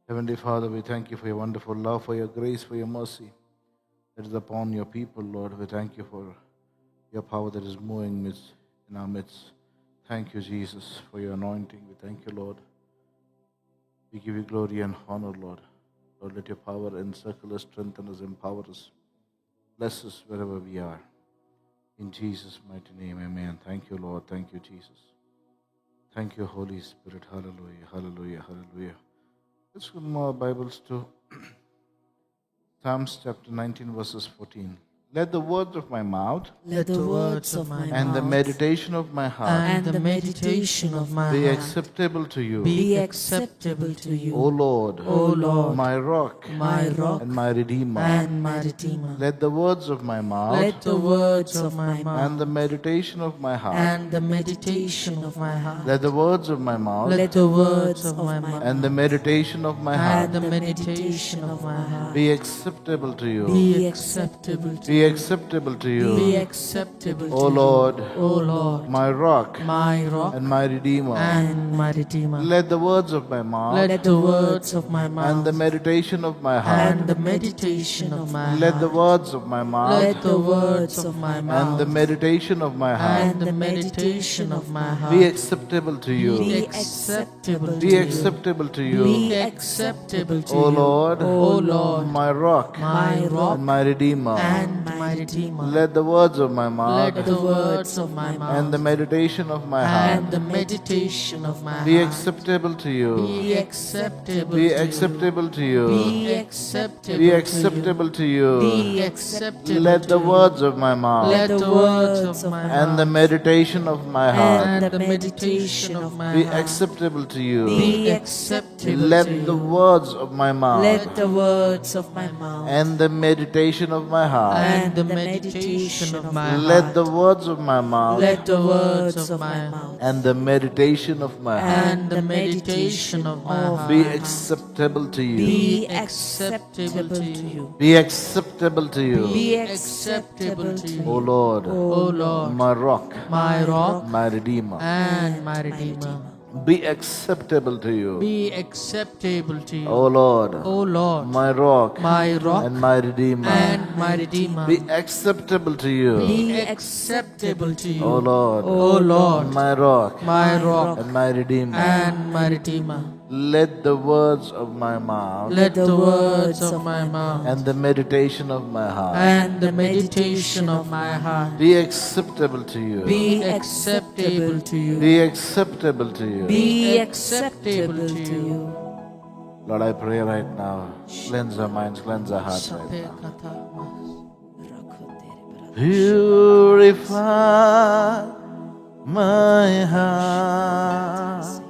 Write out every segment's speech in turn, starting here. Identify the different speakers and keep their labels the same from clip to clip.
Speaker 1: Heavenly Father, we thank you for your wonderful love, for your grace, for your mercy that is upon your people, Lord. We thank you for your power that is moving in our midst. Thank you, Jesus, for your anointing. We thank you, Lord. We give you glory and honor, Lord. Lord, let your power encircle us, strengthen us, empower us. Bless us wherever we are. In Jesus' mighty name, amen. Thank you, Lord. Thank you, Jesus. Thank you, Holy Spirit. Hallelujah, hallelujah, hallelujah. Let's go more Bibles to Psalms chapter 19, verses 14. Let the words of my mouth
Speaker 2: Let the words of my
Speaker 1: and the
Speaker 2: mouth
Speaker 1: meditation of my heart
Speaker 2: and the meditation of my
Speaker 1: be
Speaker 2: heart
Speaker 1: acceptable to you,
Speaker 2: be acceptable to you,
Speaker 1: O Lord,
Speaker 2: O Lord,
Speaker 1: my rock
Speaker 2: my rock
Speaker 1: and my redeemer.
Speaker 2: and my redeemer.
Speaker 1: Let the words of my mouth
Speaker 2: Let the words of my
Speaker 1: and
Speaker 2: mouth
Speaker 1: the meditation of my heart
Speaker 2: and the meditation of my heart
Speaker 1: let the words of my mouth
Speaker 2: let the words of my mouth
Speaker 1: and the meditation of my
Speaker 2: and
Speaker 1: heart
Speaker 2: the meditation of my heart
Speaker 1: be acceptable to you,
Speaker 2: be acceptable to
Speaker 1: be acceptable to
Speaker 2: be
Speaker 1: you,
Speaker 2: acceptable
Speaker 1: O
Speaker 2: to you,
Speaker 1: Lord,
Speaker 2: O Lord,
Speaker 1: my rock
Speaker 2: my rock
Speaker 1: and my redeemer.
Speaker 2: and my redeemer.
Speaker 1: Let the words of my mouth
Speaker 2: Let the words of my
Speaker 1: and
Speaker 2: mouth
Speaker 1: the meditation of my heart
Speaker 2: and the meditation of my
Speaker 1: let the
Speaker 2: heart
Speaker 1: words of my mouth
Speaker 2: let the words of my
Speaker 1: and
Speaker 2: mouth
Speaker 1: the meditation of my heart
Speaker 2: and the meditation of my heart
Speaker 1: be acceptable to you,
Speaker 2: be acceptable to
Speaker 1: be
Speaker 2: you,
Speaker 1: acceptable to you,
Speaker 2: be acceptable to
Speaker 1: O
Speaker 2: you,
Speaker 1: Lord,
Speaker 2: O Lord,
Speaker 1: my rock
Speaker 2: my rock
Speaker 1: and my redeemer.
Speaker 2: and my redeemer.
Speaker 1: Let the words of my mouth
Speaker 2: Let the words of my mouth
Speaker 1: and the meditation of my heart
Speaker 2: and the meditation of my
Speaker 1: be
Speaker 2: heart
Speaker 1: acceptable to you,
Speaker 2: be acceptable
Speaker 1: be
Speaker 2: to you,
Speaker 1: acceptable to you,
Speaker 2: be acceptable
Speaker 1: be
Speaker 2: to
Speaker 1: acceptable to
Speaker 2: you,
Speaker 1: you.
Speaker 2: be acceptable
Speaker 1: Let
Speaker 2: to
Speaker 1: the
Speaker 2: you.
Speaker 1: words of my mouth
Speaker 2: Let the words of my
Speaker 1: and the
Speaker 2: mouth
Speaker 1: meditation of my heart
Speaker 2: and the meditation of my
Speaker 1: be
Speaker 2: heart
Speaker 1: acceptable to you.
Speaker 2: be acceptable to
Speaker 1: Let
Speaker 2: you.
Speaker 1: the words of my mouth
Speaker 2: Let the words of my mouth
Speaker 1: and the meditation of my heart
Speaker 2: and the meditation of my
Speaker 1: let
Speaker 2: heart
Speaker 1: the words of my mouth
Speaker 2: let the words of my mouth
Speaker 1: and the meditation of my heart
Speaker 2: and the meditation of my heart
Speaker 1: be acceptable to you.
Speaker 2: be acceptable to you.
Speaker 1: Be acceptable to you,
Speaker 2: Be acceptable to
Speaker 1: O
Speaker 2: you,
Speaker 1: Lord,
Speaker 2: O Lord,
Speaker 1: my rock,
Speaker 2: my rock
Speaker 1: my redeemer.
Speaker 2: and my redeemer.
Speaker 1: Be acceptable to you,
Speaker 2: Be acceptable to you,
Speaker 1: O Lord,
Speaker 2: O Lord,
Speaker 1: my rock
Speaker 2: my rock
Speaker 1: and my redeemer.
Speaker 2: and my redeemer.
Speaker 1: Be acceptable to you,
Speaker 2: Be acceptable to you,
Speaker 1: O Lord,
Speaker 2: O Lord,
Speaker 1: my rock
Speaker 2: my rock
Speaker 1: and my redeemer.
Speaker 2: and my redeemer.
Speaker 1: Let the words of my mouth
Speaker 2: Let the words of my mouth
Speaker 1: and the meditation of my heart
Speaker 2: and the meditation of my heart
Speaker 1: be acceptable to you,
Speaker 2: be acceptable to you,
Speaker 1: be acceptable to you.
Speaker 2: be acceptable to you.
Speaker 1: Lord, I pray right now, cleanse our minds, cleanse our hearts right now. Purify my heart,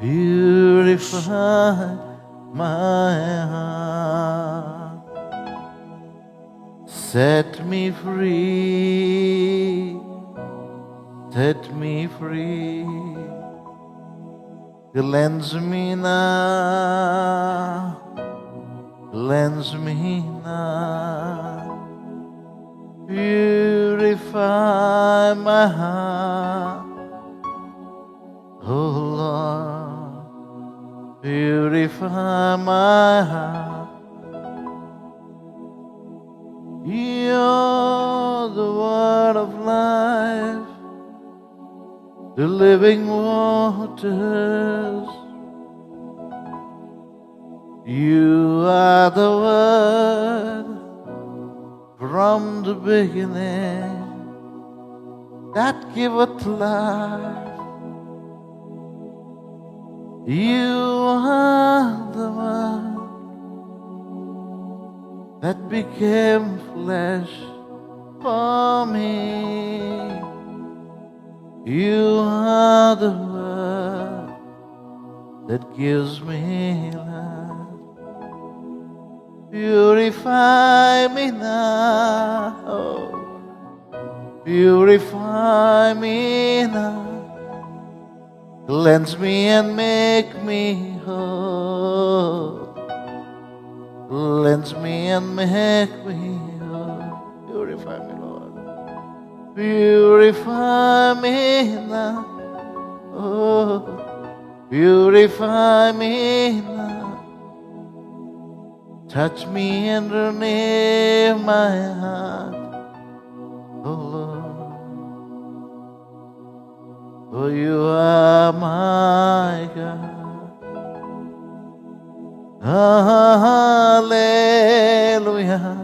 Speaker 1: purify my heart, set me free, set me free, cleanse me now, cleanse me now. Purify my heart, oh Lord, purify my heart. You're the word of life, the living waters. You are the word from the beginning that giveth life. You are the one that became flesh for me. You are the word that gives me life. Purify me now, oh, purify me now. Cleanse me and make me whole. Cleanse me and make me whole. Purify me, Lord. Purify me now, oh, purify me now. Touch me and renew my heart, oh Lord. For you are my God. Hallelujah.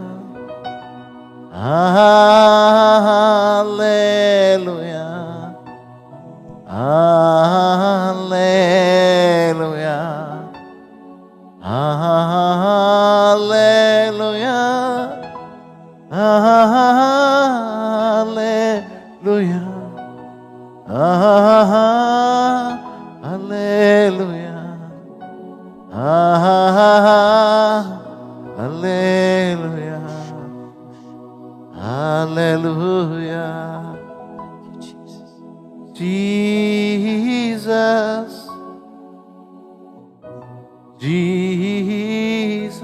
Speaker 1: Hallelujah. Hallelujah. Hallelujah. Hallelujah. Hallelujah. Hallelujah. Hallelujah. Jesus. Jesus.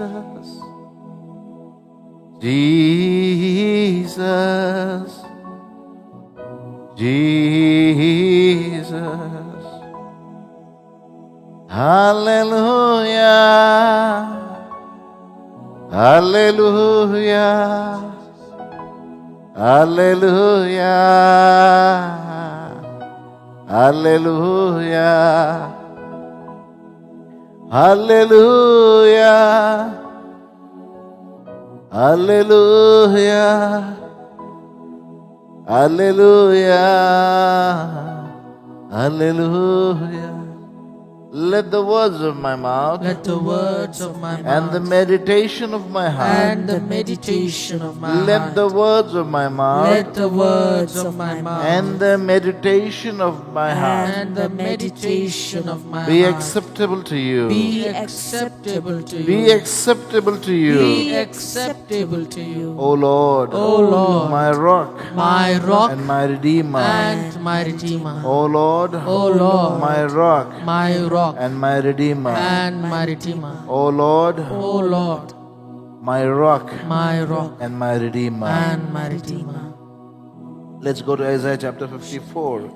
Speaker 1: Jesus. Jesus. Hallelujah. Hallelujah. Hallelujah. Hallelujah. Hallelujah. Hallelujah. Hallelujah. Hallelujah. Let the words of my mouth
Speaker 2: Let the words of my
Speaker 1: and the
Speaker 2: mouth
Speaker 1: meditation of my heart,
Speaker 2: and the meditation of my
Speaker 1: let the
Speaker 2: heart,
Speaker 1: words of my mouth
Speaker 2: let the words of my mouth
Speaker 1: and the meditation of my heart
Speaker 2: and the meditation of my
Speaker 1: be
Speaker 2: heart
Speaker 1: acceptable to you.
Speaker 2: be acceptable to
Speaker 1: Be
Speaker 2: you.
Speaker 1: acceptable to
Speaker 2: Be
Speaker 1: you,
Speaker 2: acceptable to you.
Speaker 1: O Lord,
Speaker 2: O Lord,
Speaker 1: my rock
Speaker 2: my rock
Speaker 1: and my redeemer.
Speaker 2: and my redeemer.
Speaker 1: O Lord,
Speaker 2: O Lord,
Speaker 1: my rock
Speaker 2: my rock
Speaker 1: and my redeemer.
Speaker 2: and my redeemer.
Speaker 1: O Lord,
Speaker 2: O Lord,
Speaker 1: my rock
Speaker 2: my rock
Speaker 1: and my redeemer.
Speaker 2: and my redeemer.
Speaker 1: Let's go to Isaiah chapter 54.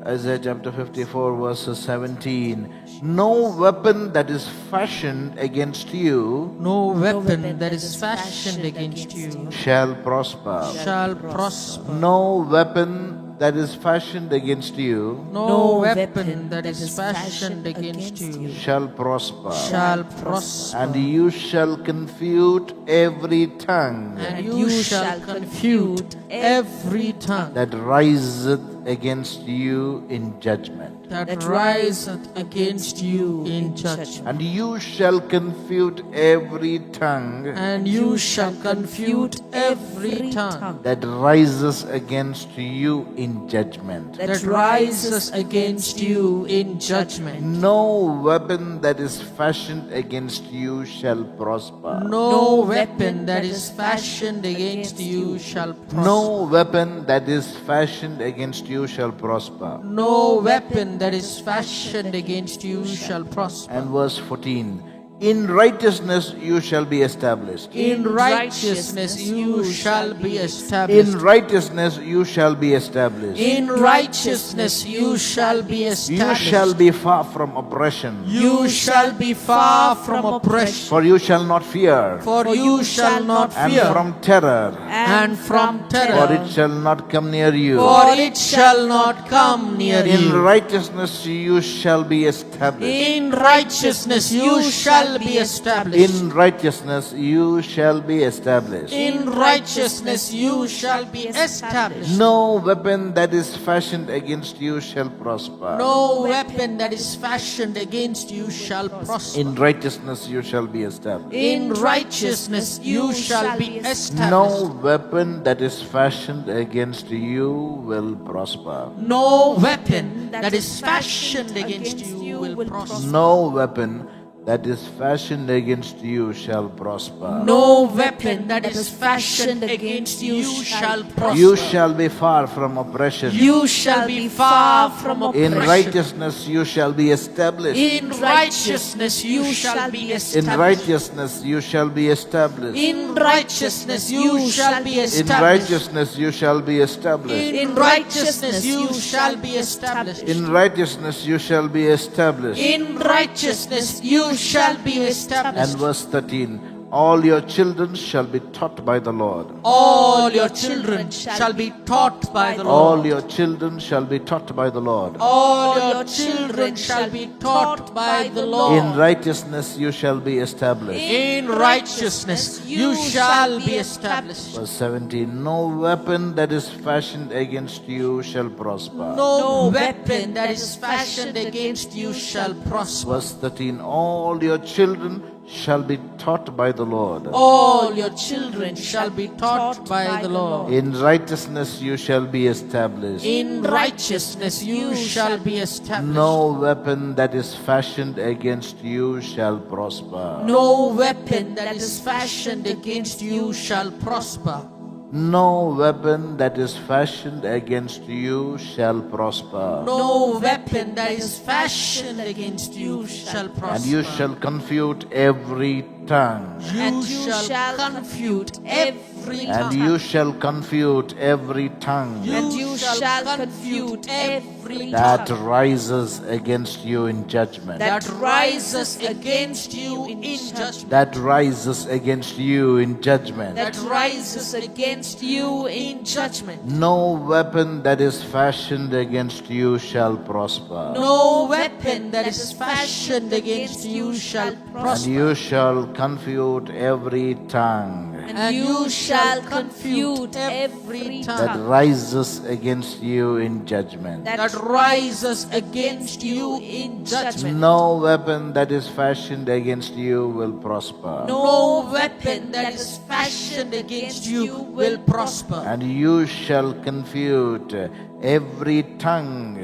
Speaker 1: Isaiah chapter 54 verses 17. No weapon that is fashioned against you
Speaker 2: No weapon that is fashioned against you
Speaker 1: shall prosper.
Speaker 2: shall prosper.
Speaker 1: No weapon that is fashioned against you
Speaker 2: No weapon that is fashioned against you
Speaker 1: shall prosper.
Speaker 2: shall prosper.
Speaker 1: And you shall confute every tongue
Speaker 2: And you shall confute every tongue
Speaker 1: that riseth against you in judgment.
Speaker 2: that riseth against you in judgment.
Speaker 1: And you shall confute every tongue
Speaker 2: And you shall confute every tongue
Speaker 1: that rises against you in judgment.
Speaker 2: that rises against you in judgment.
Speaker 1: No weapon that is fashioned against you shall prosper.
Speaker 2: No weapon that is fashioned against you shall prosper.
Speaker 1: No weapon that is fashioned against you shall prosper.
Speaker 2: No weapon that is fashioned against you shall prosper.
Speaker 1: And verse 14. In righteousness you shall be established.
Speaker 2: In righteousness you shall be
Speaker 1: In
Speaker 2: established.
Speaker 1: righteousness you shall be established.
Speaker 2: In righteousness you shall be
Speaker 1: You
Speaker 2: established.
Speaker 1: shall be far from oppression.
Speaker 2: You shall be far from oppression.
Speaker 1: For you shall not fear.
Speaker 2: For you shall not
Speaker 1: And
Speaker 2: fear.
Speaker 1: from terror.
Speaker 2: And from
Speaker 1: For
Speaker 2: terror.
Speaker 1: it shall not come near you.
Speaker 2: For it shall not come near
Speaker 1: In
Speaker 2: you.
Speaker 1: righteousness you shall be established.
Speaker 2: In righteousness you shall be established.
Speaker 1: In righteousness you shall be established.
Speaker 2: In righteousness you shall be established.
Speaker 1: No weapon that is fashioned against you shall prosper.
Speaker 2: No weapon that is fashioned against you shall prosper.
Speaker 1: In righteousness you shall be established.
Speaker 2: In righteousness you shall be established.
Speaker 1: No weapon that is fashioned against you will prosper.
Speaker 2: No weapon that is fashioned against you will prosper.
Speaker 1: No weapon that is fashioned against you shall prosper.
Speaker 2: No weapon that is fashioned against you shall prosper.
Speaker 1: You shall be far from oppression.
Speaker 2: You shall be far from
Speaker 1: In
Speaker 2: oppression.
Speaker 1: righteousness you shall be established.
Speaker 2: In righteousness you shall be
Speaker 1: In
Speaker 2: established.
Speaker 1: righteousness you shall be established.
Speaker 2: In righteousness you shall be
Speaker 1: In
Speaker 2: established.
Speaker 1: righteousness you shall be established.
Speaker 2: In righteousness you shall be established.
Speaker 1: In righteousness you shall be established.
Speaker 2: In righteousness you shall be established.
Speaker 1: And verse 13. all your children shall be taught by the Lord.
Speaker 2: All your children shall be taught by the
Speaker 1: All
Speaker 2: Lord.
Speaker 1: your children shall be taught by the Lord.
Speaker 2: All your children shall be taught by the
Speaker 1: In
Speaker 2: Lord.
Speaker 1: righteousness you shall be established.
Speaker 2: In righteousness you shall be established.
Speaker 1: Verse 17, no weapon that is fashioned against you shall prosper.
Speaker 2: No weapon that is fashioned against you shall prosper.
Speaker 1: Verse 13, all your children shall be taught by the Lord.
Speaker 2: All your children shall be taught by the Lord.
Speaker 1: In righteousness you shall be established.
Speaker 2: In righteousness you shall be established.
Speaker 1: No weapon that is fashioned against you shall prosper.
Speaker 2: No weapon that is fashioned against you shall prosper.
Speaker 1: No weapon that is fashioned against you shall prosper.
Speaker 2: No weapon that is fashioned against you shall prosper.
Speaker 1: And you shall confute every tongue.
Speaker 2: You shall confute every
Speaker 1: And
Speaker 2: tongue.
Speaker 1: you shall confute every tongue
Speaker 2: You shall confute every
Speaker 1: that
Speaker 2: tongue
Speaker 1: rises against you in judgment.
Speaker 2: that rises against you in judgment.
Speaker 1: That rises against you in judgment.
Speaker 2: That rises against you in judgment.
Speaker 1: No weapon that is fashioned against you shall prosper.
Speaker 2: No weapon that is fashioned against you shall
Speaker 1: And
Speaker 2: prosper.
Speaker 1: you shall confute every tongue
Speaker 2: And you shall confute every
Speaker 1: that
Speaker 2: tongue
Speaker 1: rises against you in judgment.
Speaker 2: that rises against you in judgment.
Speaker 1: No weapon that is fashioned against you will prosper.
Speaker 2: No weapon that is fashioned against you will prosper.
Speaker 1: And you shall confute every tongue.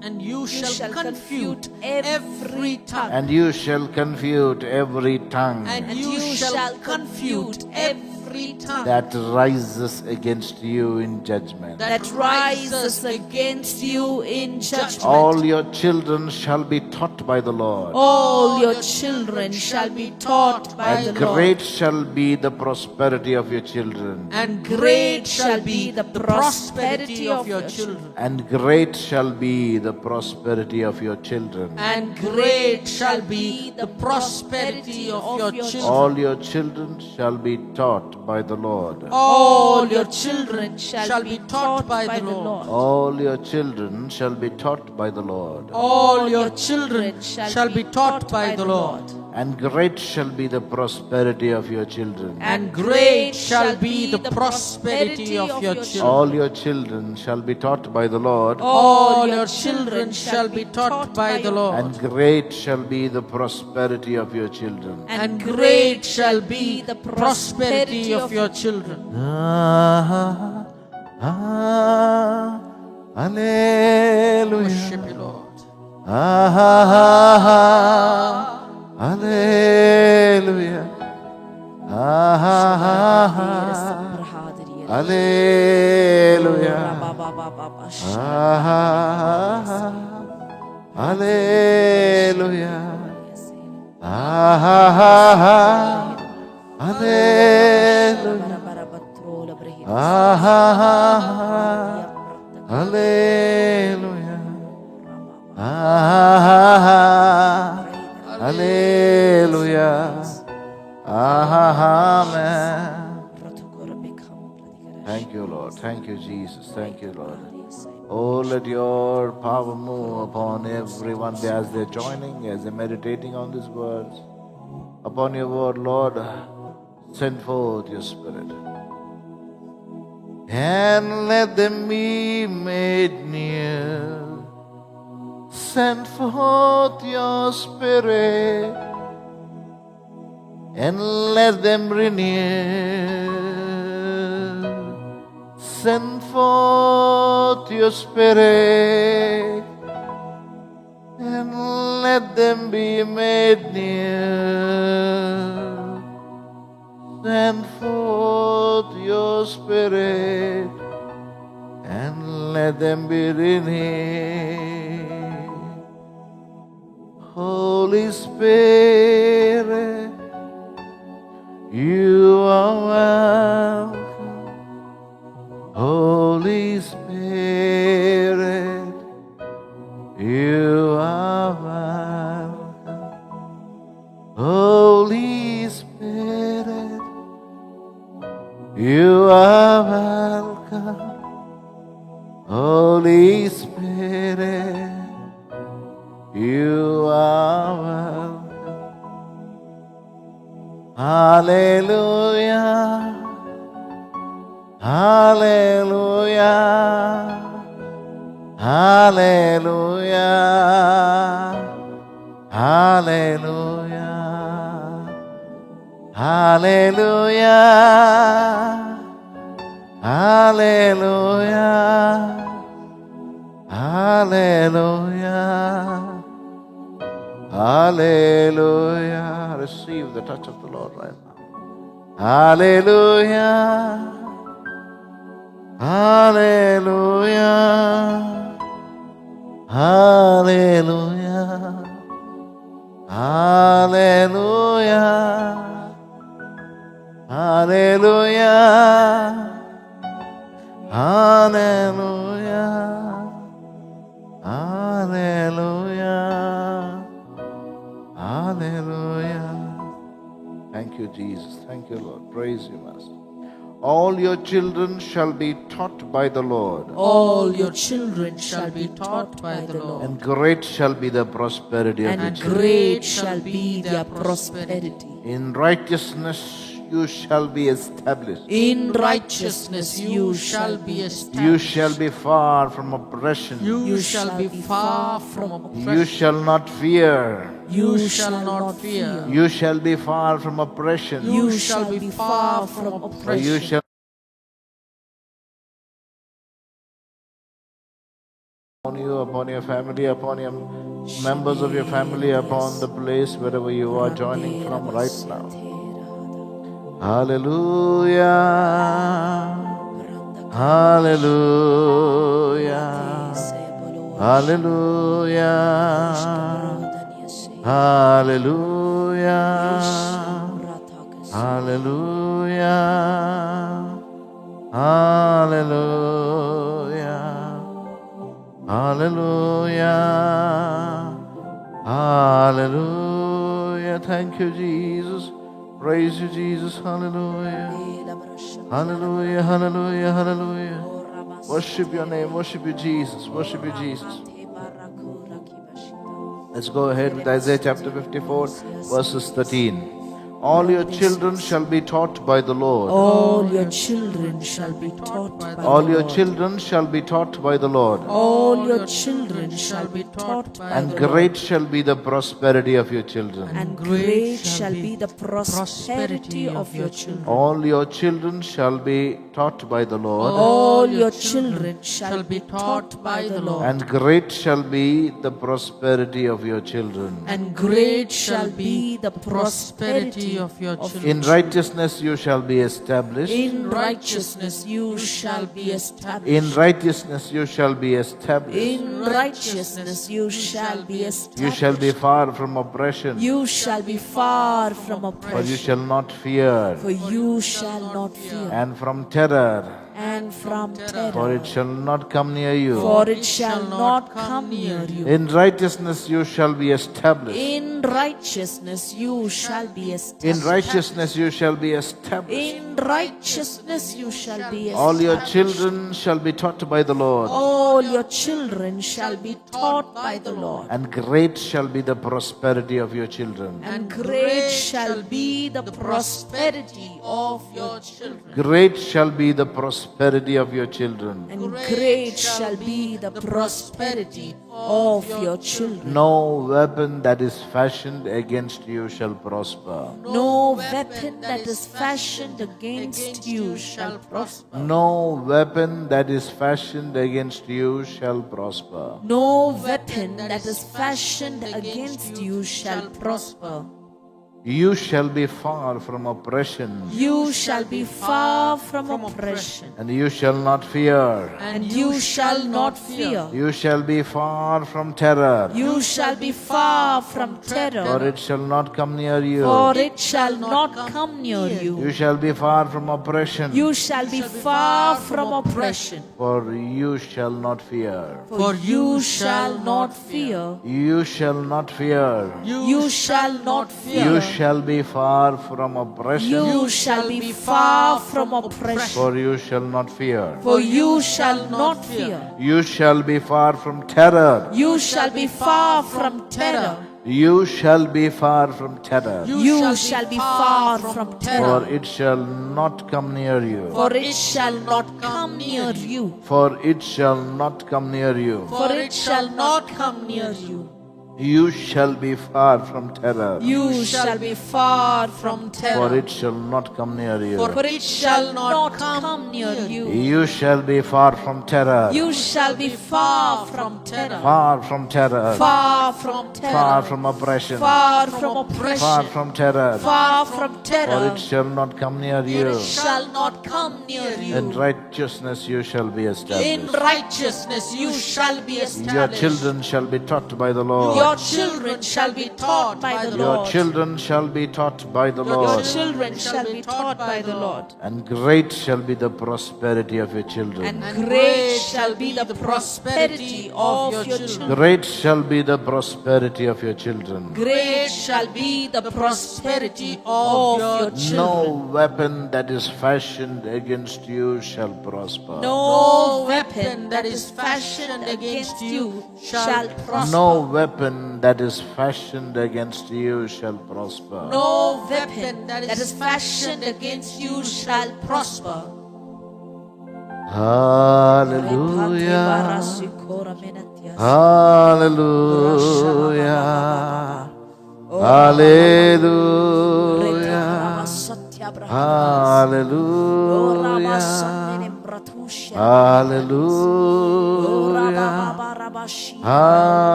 Speaker 2: And you shall confute every tongue.
Speaker 1: And you shall confute every tongue
Speaker 2: And you shall confute every tongue
Speaker 1: that rises against you in judgment.
Speaker 2: that rises against you in judgment.
Speaker 1: All your children shall be taught by the Lord.
Speaker 2: All your children shall be taught by
Speaker 1: And
Speaker 2: the Lord.
Speaker 1: great shall be the prosperity of your children.
Speaker 2: And great shall be the prosperity of your children.
Speaker 1: And great shall be the prosperity of your children.
Speaker 2: And great shall be the prosperity of your children.
Speaker 1: All your children shall be taught by the Lord.
Speaker 2: All your children shall be taught by the Lord.
Speaker 1: All your children shall be taught by the Lord.
Speaker 2: All your children shall be taught by the Lord.
Speaker 1: And great shall be the prosperity of your children.
Speaker 2: And great shall be the prosperity of your children.
Speaker 1: All your children shall be taught by the Lord.
Speaker 2: All your children shall be taught by the Lord.
Speaker 1: And great shall be the prosperity of your children.
Speaker 2: And great shall be the prosperity of your children.
Speaker 1: Hallelujah.
Speaker 2: Worship you, Lord.
Speaker 1: Hallelujah. Hallelujah. Hallelujah. Hallelujah. Hallelujah. Amen. Thank you, Lord. Thank you, Jesus. Thank you, Lord. Oh, let your power move upon everyone as they're joining, as they're meditating on these words. Upon your word, Lord, send forth your Spirit. And let them be made new. Send forth your Spirit. And let them renew. Send forth your Spirit, and let them be made new. Send forth your Spirit, and let them be renewed. Holy Spirit, you are welcome. Holy Spirit, you are welcome. Holy Spirit, you are welcome. Holy Spirit, you are welcome. Hallelujah, hallelujah, hallelujah, hallelujah, hallelujah, hallelujah, hallelujah, hallelujah. Receive the touch of the Lord right now. Hallelujah, hallelujah, hallelujah, hallelujah, hallelujah, hallelujah, hallelujah, hallelujah. Thank you, Jesus. Thank you, Lord. Praise you, Master. All your children shall be taught by the Lord.
Speaker 2: All your children shall be taught by the Lord.
Speaker 1: And great shall be the prosperity of your
Speaker 2: And
Speaker 1: children.
Speaker 2: great shall be their prosperity.
Speaker 1: In righteousness you shall be established.
Speaker 2: In righteousness you shall be established.
Speaker 1: You shall be far from oppression.
Speaker 2: You shall be far from oppression.
Speaker 1: You shall not fear.
Speaker 2: You shall not fear.
Speaker 1: You shall be far from oppression.
Speaker 2: You shall be far from
Speaker 1: For
Speaker 2: oppression.
Speaker 1: you shall upon you, upon your family, upon your members of your family, upon the place wherever you are joining from right now. Hallelujah, hallelujah, hallelujah, hallelujah, hallelujah, hallelujah, hallelujah, hallelujah. Thank you, Jesus. Praise you, Jesus. Hallelujah. Hallelujah, hallelujah, hallelujah. Worship your name. Worship you, Jesus. Worship you, Jesus. Let's go ahead with Isaiah chapter 54, verses 13. All your children shall be taught by the Lord.
Speaker 2: All your children shall be taught by the
Speaker 1: All
Speaker 2: Lord.
Speaker 1: your children shall be taught by the Lord.
Speaker 2: All your children shall be taught by
Speaker 1: And
Speaker 2: the Lord.
Speaker 1: great shall be the prosperity of your children.
Speaker 2: And great shall be the prosperity of your children.
Speaker 1: All your children shall be taught by the Lord.
Speaker 2: All your children shall be taught by the Lord.
Speaker 1: And great shall be the prosperity of your children.
Speaker 2: And great shall be the prosperity of your children.
Speaker 1: In righteousness you shall be established.
Speaker 2: In righteousness you shall be established.
Speaker 1: In righteousness you shall be established.
Speaker 2: In righteousness you shall be established.
Speaker 1: You shall be far from oppression.
Speaker 2: You shall be far from
Speaker 1: For you
Speaker 2: oppression.
Speaker 1: shall not fear.
Speaker 2: For you shall not fear.
Speaker 1: And from terror.
Speaker 2: And from
Speaker 1: For
Speaker 2: terror.
Speaker 1: it shall not come near you.
Speaker 2: For it shall not come near you.
Speaker 1: In righteousness you shall be established.
Speaker 2: In righteousness you shall be established.
Speaker 1: In righteousness you shall be established.
Speaker 2: In righteousness you shall be established.
Speaker 1: All your children shall be taught by the Lord.
Speaker 2: All your children shall be taught by the Lord.
Speaker 1: And great shall be the prosperity of your children.
Speaker 2: And great shall be the prosperity of your children.
Speaker 1: Great shall be the prosperity of your children.
Speaker 2: And great shall be the prosperity of your children.
Speaker 1: No weapon that is fashioned against you shall prosper.
Speaker 2: No weapon that is fashioned against you shall prosper.
Speaker 1: No weapon that is fashioned against you shall prosper.
Speaker 2: No weapon that is fashioned against you shall prosper.
Speaker 1: You shall be far from oppression,
Speaker 2: You shall be far from oppression.
Speaker 1: and you shall not fear.
Speaker 2: And you shall not fear.
Speaker 1: You shall be far from terror,
Speaker 2: You shall be far from
Speaker 1: for
Speaker 2: terror.
Speaker 1: it shall not come near you.
Speaker 2: For it shall not come near
Speaker 1: You
Speaker 2: you.
Speaker 1: shall be far from oppression,
Speaker 2: You shall be far from oppression.
Speaker 1: for you shall not fear.
Speaker 2: For you shall not fear.
Speaker 1: You shall not fear.
Speaker 2: You shall not fear.
Speaker 1: You shall be far from oppression.
Speaker 2: You shall be far from oppression.
Speaker 1: For you shall not fear.
Speaker 2: For you shall not fear.
Speaker 1: You shall be far from terror.
Speaker 2: You shall be far from terror.
Speaker 1: You shall be far from terror.
Speaker 2: You shall be far from
Speaker 1: For
Speaker 2: terror.
Speaker 1: it shall not come near you.
Speaker 2: For it shall not come near you.
Speaker 1: For it shall not come near you.
Speaker 2: For it shall not come near you.
Speaker 1: You shall be far from terror.
Speaker 2: You shall be far from
Speaker 1: For
Speaker 2: terror.
Speaker 1: it shall not come near you.
Speaker 2: For it shall not come near you.
Speaker 1: You shall be far from terror.
Speaker 2: You shall be far from terror.
Speaker 1: Far from terror.
Speaker 2: Far from terror.
Speaker 1: Far from oppression.
Speaker 2: Far from oppression.
Speaker 1: Far from terror.
Speaker 2: Far from
Speaker 1: For
Speaker 2: terror.
Speaker 1: it shall not come near you.
Speaker 2: It shall not come near
Speaker 1: In
Speaker 2: you.
Speaker 1: righteousness you shall be
Speaker 2: In
Speaker 1: established.
Speaker 2: righteousness you shall be
Speaker 1: Your
Speaker 2: established.
Speaker 1: children shall be taught by the Lord.
Speaker 2: Your children shall be taught by the
Speaker 1: Your
Speaker 2: Lord.
Speaker 1: children shall be taught by the
Speaker 2: Your
Speaker 1: Lord.
Speaker 2: children shall be taught by the Lord.
Speaker 1: And great shall be the prosperity of your children.
Speaker 2: And great shall be the prosperity of your children.
Speaker 1: Great shall be the prosperity of your children.
Speaker 2: Great shall be the prosperity of your children.
Speaker 1: No weapon that is fashioned against you shall prosper.
Speaker 2: No weapon that is fashioned against you shall prosper.
Speaker 1: No weapon that is fashioned against you shall prosper.
Speaker 2: No weapon that is fashioned against you shall prosper.
Speaker 1: Hallelujah. Hallelujah. Hallelujah. Hallelujah. Hallelujah.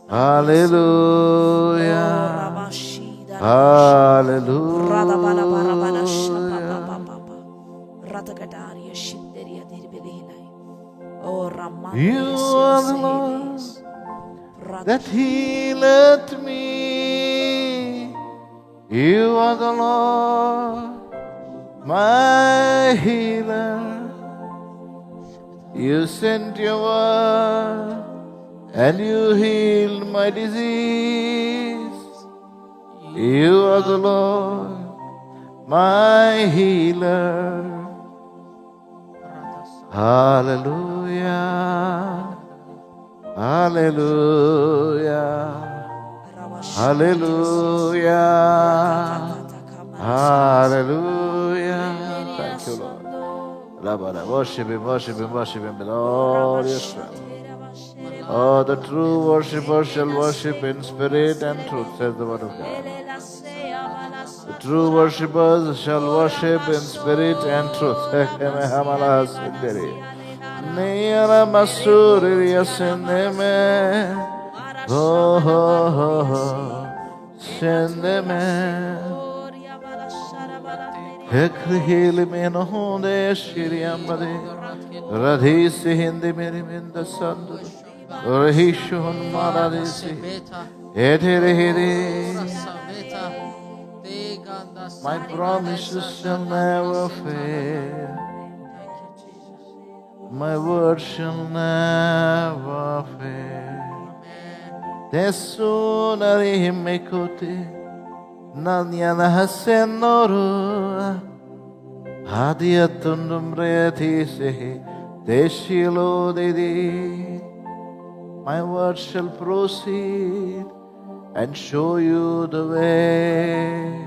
Speaker 1: Hallelujah. Hallelujah. You are the Lord that healeth me. You are the Lord, my healer. You sent your word and you healed my disease. You are the Lord, my healer. Hallelujah. Hallelujah. Hallelujah. Hallelujah. Thank you, Lord. Worship Him, worship Him, worship Him with all your strength. Oh, the true worshiper shall worship in spirit and truth, says the word of God. The true worshippers shall worship in spirit and truth. Hekrihili meno honde shiriambade radhisi hindi meri minda sandu rahishun maradisi eterehiri. My promises shall never fail. My word shall never fail. Tesunari himmekote nanyana hasenoru hadiyatundum reatise deshilo dedi. My word shall proceed and show you the way,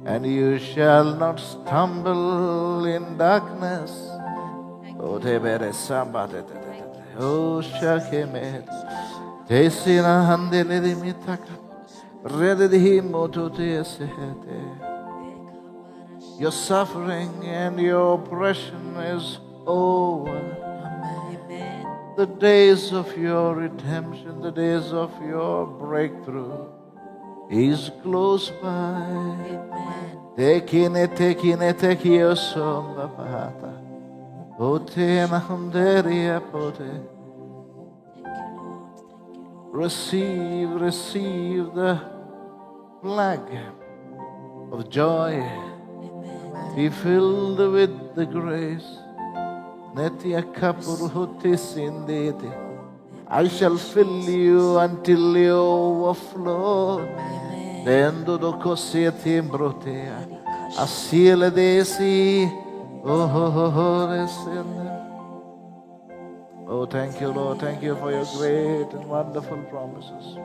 Speaker 1: and you shall not stumble in darkness. Oh, tebere sambate, oh shakemet, tesina handele mitaka, redhi motote sehete. Your suffering and your oppression is over. The days of your redemption, the days of your breakthrough is close by. Tekine tekiyosomba pahata. Ote nahanderia pote. Receive the flag of joy. Be filled with the grace. Netia kapurhutis indete. I shall fill you until you overflow. Dendo do cosia timbrotea. Asile desi. Oh, thank you, Lord. Thank you for your great and wonderful promises.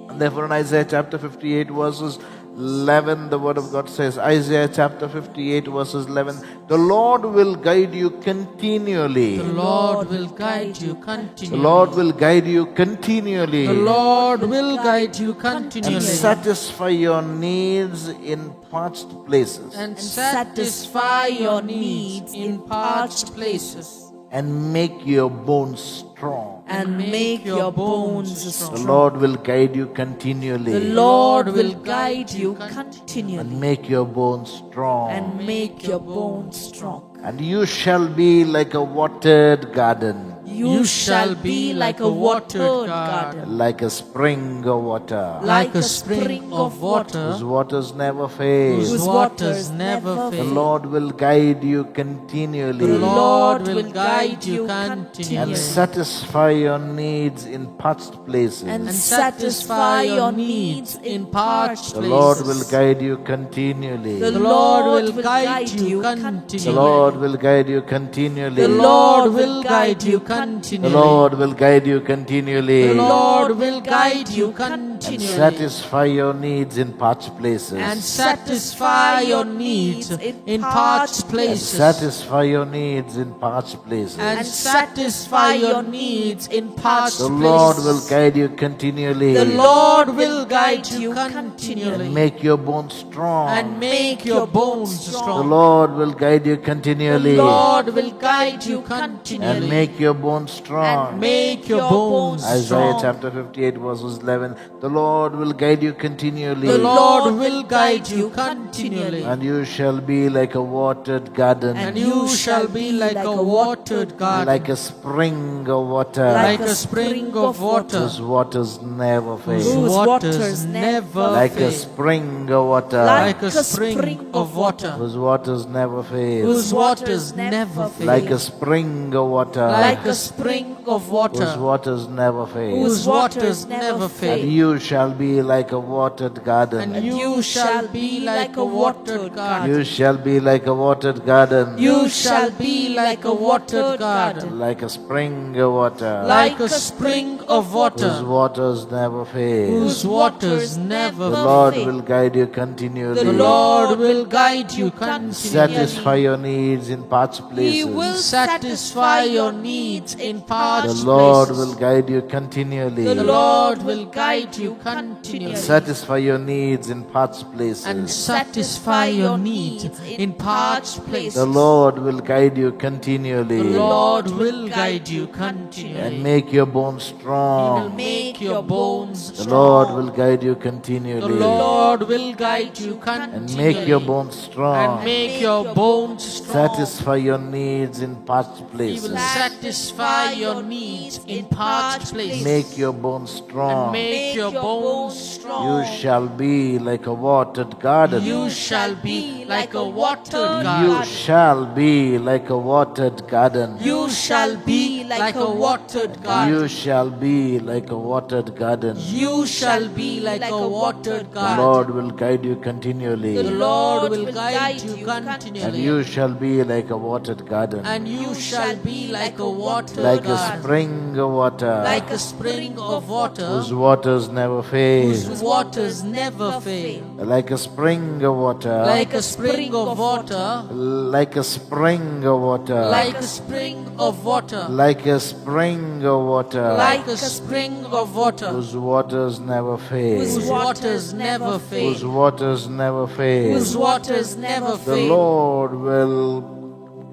Speaker 1: And therefore in Isaiah chapter 58 verses 11, the word of God says, Isaiah chapter 58 verses 11, the Lord will guide you continually.
Speaker 2: The Lord will guide you continually.
Speaker 1: The Lord will guide you continually.
Speaker 2: The Lord will guide you
Speaker 1: And
Speaker 2: continually.
Speaker 1: satisfy your needs in parched places.
Speaker 2: And satisfy your needs in parched places.
Speaker 1: And make your bones strong.
Speaker 3: And make your bones
Speaker 1: The
Speaker 3: strong.
Speaker 1: Lord will guide you continually.
Speaker 3: The Lord will guide you continually.
Speaker 1: And make your bones strong.
Speaker 3: And make your bones strong.
Speaker 1: And you shall be like a watered garden.
Speaker 3: You shall be like a watered garden,
Speaker 1: Like a spring of water.
Speaker 3: like a spring of water,
Speaker 1: Whose waters never fail.
Speaker 2: Whose waters never
Speaker 1: The
Speaker 2: fail.
Speaker 1: Lord will guide you continually.
Speaker 2: The Lord will guide you continually.
Speaker 1: And satisfy your needs in parched places.
Speaker 3: and satisfy your needs in parched
Speaker 1: The
Speaker 3: places.
Speaker 1: Lord will guide you continually.
Speaker 3: The
Speaker 2: The
Speaker 3: Lord
Speaker 2: Lord
Speaker 3: will guide you
Speaker 1: The
Speaker 2: continually.
Speaker 1: Lord will guide you continually.
Speaker 3: The Lord will guide you
Speaker 1: The
Speaker 2: continually.
Speaker 1: Lord will guide you continually.
Speaker 2: The Lord will guide you
Speaker 1: And
Speaker 2: continually.
Speaker 1: satisfy your needs in parched places.
Speaker 2: And satisfy your needs in parched
Speaker 1: And
Speaker 2: places.
Speaker 1: satisfy your needs in parched places.
Speaker 2: And satisfy your needs in parched
Speaker 1: The Lord will
Speaker 2: places.
Speaker 1: guide you continually.
Speaker 2: The Lord will guide you continually.
Speaker 1: And make your bones strong.
Speaker 2: And make your bones
Speaker 1: The
Speaker 2: strong.
Speaker 1: Lord will guide you continually.
Speaker 2: The Lord will guide you
Speaker 1: And
Speaker 2: continually.
Speaker 1: make your bones strong.
Speaker 2: Make your bones
Speaker 1: Isaiah
Speaker 2: strong.
Speaker 1: chapter 58 verses 11. The Lord will guide you continually.
Speaker 2: The Lord will guide you continually.
Speaker 1: And you shall be like a watered garden.
Speaker 2: And you shall be like a watered garden.
Speaker 1: Like a spring of water.
Speaker 2: Like a spring of water.
Speaker 1: Whose waters never
Speaker 2: Whose
Speaker 1: fail.
Speaker 2: waters never
Speaker 1: Like a
Speaker 2: fail.
Speaker 1: spring of water.
Speaker 2: Like a spring of water.
Speaker 1: Whose waters never fail.
Speaker 2: Whose waters never fail.
Speaker 1: Like a spring of water.
Speaker 2: Like a spring of
Speaker 1: Whose
Speaker 2: water.
Speaker 1: waters never fail.
Speaker 2: Whose waters never
Speaker 1: And
Speaker 2: fail.
Speaker 1: you shall be like a watered garden.
Speaker 2: And you shall be like a watered garden.
Speaker 1: You shall be like a watered garden.
Speaker 2: You shall be like a watered garden.
Speaker 1: Like a spring of water.
Speaker 2: Like a spring of
Speaker 1: Whose
Speaker 2: water.
Speaker 1: waters never fail.
Speaker 2: Whose waters never
Speaker 1: The
Speaker 2: fail.
Speaker 1: Lord will guide you continually.
Speaker 2: The Lord will guide you continually.
Speaker 1: Satisfy your needs in parched
Speaker 3: He will
Speaker 1: places.
Speaker 2: Satisfy your needs in
Speaker 1: The
Speaker 2: parched
Speaker 1: Lord
Speaker 2: places.
Speaker 1: will guide you continually.
Speaker 2: The Lord will guide you continually.
Speaker 1: Satisfy your needs in parched
Speaker 2: And
Speaker 1: places.
Speaker 2: satisfy your needs in parched places.
Speaker 1: The Lord will guide you
Speaker 2: The
Speaker 1: continually.
Speaker 2: Lord will guide you
Speaker 1: And
Speaker 2: continually.
Speaker 1: make your bones
Speaker 2: He will
Speaker 1: strong.
Speaker 2: make your bones
Speaker 1: The
Speaker 2: strong.
Speaker 1: Lord will guide you
Speaker 2: The
Speaker 1: continually.
Speaker 2: Lord will guide you
Speaker 1: And make your
Speaker 2: continually.
Speaker 1: bones
Speaker 2: And
Speaker 1: strong.
Speaker 2: make your bones strong.
Speaker 1: Satisfy your needs in parched
Speaker 2: He will
Speaker 1: places.
Speaker 2: satisfy your needs in parched places.
Speaker 1: Make your bones
Speaker 2: And
Speaker 1: strong.
Speaker 2: make your bones strong.
Speaker 1: You shall be like a watered garden.
Speaker 2: You shall be like a watered
Speaker 1: You
Speaker 2: garden.
Speaker 1: shall be like a watered garden.
Speaker 2: You shall be like a watered garden.
Speaker 1: You shall be like a watered garden.
Speaker 2: You shall be like a watered
Speaker 1: The
Speaker 2: garden.
Speaker 1: Lord will guide you
Speaker 2: The
Speaker 1: continually.
Speaker 2: Lord will guide you
Speaker 1: And
Speaker 2: continually.
Speaker 1: you shall be like a watered garden.
Speaker 2: And you shall be like a watered
Speaker 1: Like a
Speaker 2: garden.
Speaker 1: spring of water.
Speaker 2: Like a spring of water.
Speaker 1: Whose waters never fail.
Speaker 2: Whose waters never fail.
Speaker 1: Like a spring of water.
Speaker 2: Like a spring of water.
Speaker 1: Like a spring of water.
Speaker 2: Like a spring of water.
Speaker 1: Like a spring of water.
Speaker 2: Like a spring of water.
Speaker 1: Whose waters never fail.
Speaker 2: Whose waters never
Speaker 1: Whose
Speaker 2: fail.
Speaker 1: waters never fail.
Speaker 2: Whose waters never
Speaker 1: The
Speaker 2: fail.
Speaker 1: Lord will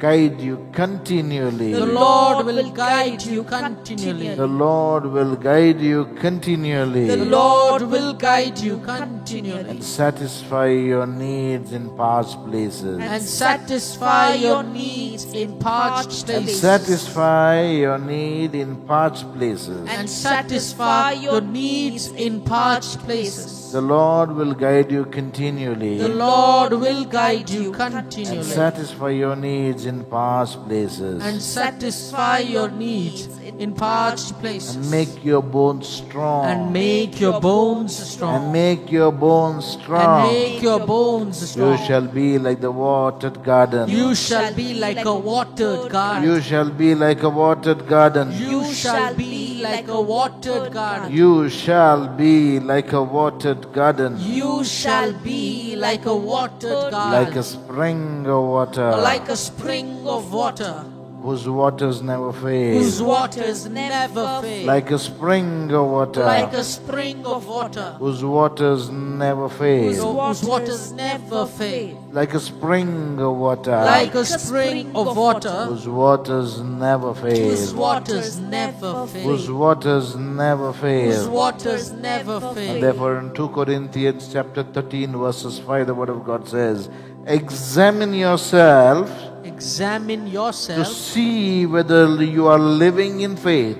Speaker 1: guide you continually.
Speaker 2: The Lord will guide you continually.
Speaker 1: The Lord will guide you continually.
Speaker 2: The Lord will guide you continually.
Speaker 1: And satisfy your needs in parched places.
Speaker 2: And satisfy your needs in parched
Speaker 1: And
Speaker 2: places.
Speaker 1: satisfy your need in parched places.
Speaker 2: And satisfy your needs in parched places.
Speaker 1: The Lord will guide you continually.
Speaker 2: The Lord will guide you
Speaker 1: And
Speaker 2: continually
Speaker 1: satisfy your needs in parched places.
Speaker 2: and satisfy your needs in parched places
Speaker 1: And make your bones strong.
Speaker 2: and make your bones strong.
Speaker 1: And make your bones
Speaker 2: And
Speaker 1: strong.
Speaker 2: make your bones
Speaker 1: You
Speaker 2: strong.
Speaker 1: shall be like the watered garden.
Speaker 2: You shall be like a watered garden.
Speaker 1: You shall be like a watered garden.
Speaker 2: You shall be like a watered garden.
Speaker 1: You shall be like a watered garden.
Speaker 2: You shall be like a watered
Speaker 1: Like a
Speaker 2: garden.
Speaker 1: spring of water.
Speaker 2: Like a spring of water
Speaker 1: Whose waters never fade.
Speaker 2: whose waters never fade.
Speaker 1: Like a spring of water.
Speaker 2: Like a spring of water
Speaker 1: Whose waters never fade.
Speaker 2: whose waters never fade.
Speaker 1: Like a spring of water.
Speaker 2: Like a spring of water
Speaker 1: Whose waters never fade.
Speaker 2: whose waters never
Speaker 1: Whose
Speaker 2: fade.
Speaker 1: waters never
Speaker 2: Whose
Speaker 1: fail.
Speaker 2: waters never
Speaker 1: And
Speaker 2: fade.
Speaker 1: therefore in 2 Corinthians chapter 13 verses 5 the word of God says, examine yourself
Speaker 2: Examine
Speaker 1: to
Speaker 2: yourself
Speaker 1: see whether you are living in faith.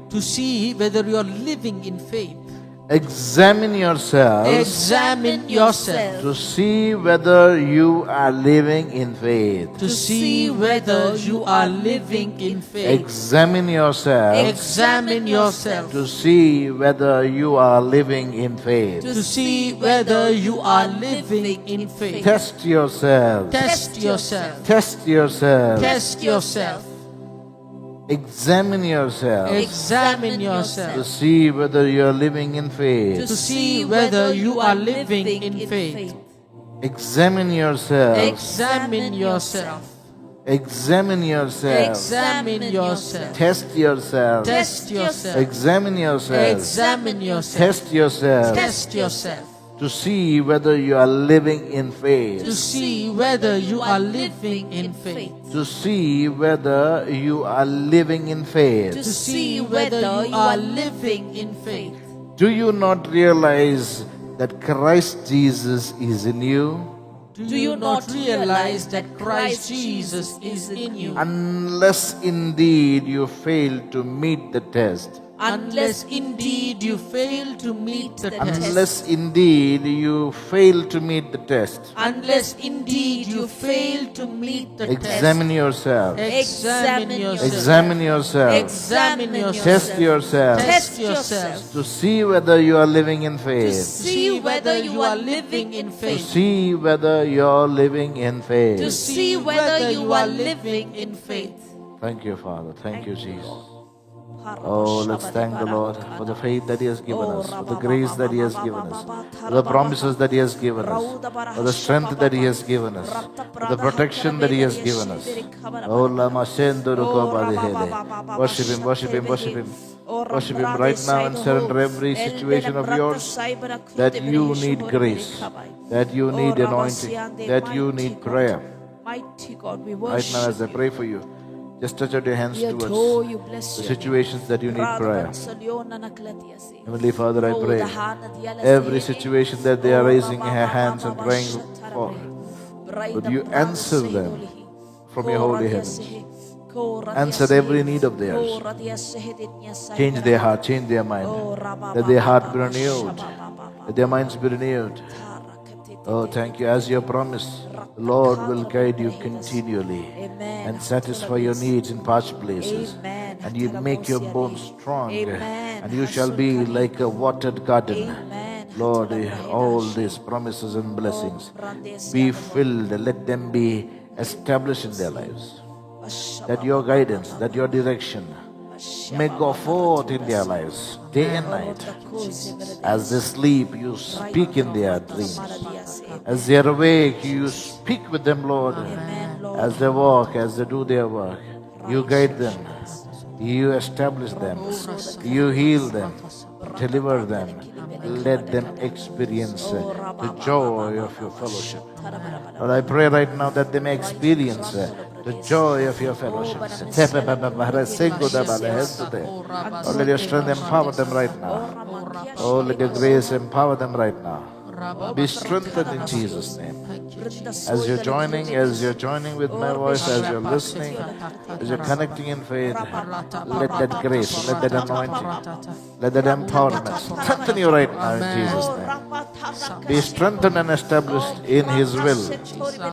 Speaker 2: to see whether you are living in faith.
Speaker 1: Examine yourself
Speaker 2: Examine yourself
Speaker 1: to see whether you are living in faith.
Speaker 2: to see whether you are living in faith.
Speaker 1: Examine yourself
Speaker 2: Examine yourself
Speaker 1: to see whether you are living in faith.
Speaker 2: to see whether you are living in faith.
Speaker 1: Test yourself.
Speaker 2: Test yourself.
Speaker 1: Test yourself.
Speaker 2: Test yourself.
Speaker 1: Examine yourself
Speaker 2: Examine
Speaker 1: to
Speaker 2: yourself
Speaker 1: see whether you are living in
Speaker 2: to
Speaker 1: faith.
Speaker 2: see whether you are living in faith.
Speaker 1: Examine yourself.
Speaker 2: Examine yourself.
Speaker 1: Examine yourself.
Speaker 2: Examine yourself.
Speaker 1: Test yourself.
Speaker 2: Test yourself.
Speaker 1: Examine yourself.
Speaker 2: Examine yourself.
Speaker 1: Test yourself
Speaker 2: Test yourself
Speaker 1: to see whether you are living in
Speaker 2: to
Speaker 1: faith.
Speaker 2: see whether you are living in faith.
Speaker 1: To see whether you are living in
Speaker 2: To
Speaker 1: faith.
Speaker 2: see whether you are living in faith.
Speaker 1: Do you not realize that Christ Jesus is in you?
Speaker 2: Do you not realize that Christ Jesus is in you?
Speaker 1: Unless indeed you fail to meet the test.
Speaker 2: Unless indeed you fail to meet the test.
Speaker 1: Unless indeed you fail to meet the test.
Speaker 2: Unless indeed you fail to meet the
Speaker 1: Examine yourself.
Speaker 2: test. Examine yourself.
Speaker 1: Examine yourself.
Speaker 2: Examine yourself.
Speaker 1: Test yourself
Speaker 2: Test yourself.
Speaker 1: to see whether you are living in
Speaker 2: To
Speaker 1: faith.
Speaker 2: see whether you are living in
Speaker 1: To
Speaker 2: faith.
Speaker 1: see whether you are living in
Speaker 2: To
Speaker 1: faith.
Speaker 2: see whether you are living in faith.
Speaker 1: Thank you, Father. Thank you, Jesus. Oh, let's thank the Lord for the faith that He has given us, for the grace that He has given us, for the promises that He has given us, for the strength that He has given us, for the protection that He has given us. Oh, Lama Shenduruko Badihele. Worship Him, worship Him, worship Him. Worship Him right now and surrender every situation of yours that you need grace, that you need anointing, that you need prayer.
Speaker 3: Mighty God, we
Speaker 1: Right
Speaker 3: worship
Speaker 1: now, as I pray for you, just stretch out your hands
Speaker 3: you.
Speaker 1: towards
Speaker 3: Adore you, bless
Speaker 1: the
Speaker 3: you.
Speaker 1: situations that you need prayer. Heavenly Father, I pray every situation that they are raising their hands and praying for, would you answer them from your holy heavens? Answer every need of theirs. Change their heart, change their mind. Let their heart be renewed. Let their minds be renewed. Oh, thank you. As your promise, the Lord will guide you continually and satisfy your needs in parched places. And you make your bones strong, and you shall be like a watered garden. Lord, all these promises and blessings be filled, let them be established in their lives. That your guidance, that your direction may go forth in their lives day and night. As they sleep, you speak in their dreams. As they are awake, you speak with them, Lord. As they walk, as they do their work, you guide them. You establish them. You heal them. Deliver them. Let them experience the joy of your fellowship. Lord, I pray right now that they may experience the joy of your fellowship. Oh, let your strength empower them right now. Oh, let your grace empower them right now. Be strengthened in Jesus' name.
Speaker 2: Thank you, Jesus.
Speaker 1: As you're joining with my voice, as you're listening, as you're connecting in faith, let that grace, let that anointing, let that empowerment strengthen you right now in Jesus' name. Be strengthened and established in His will.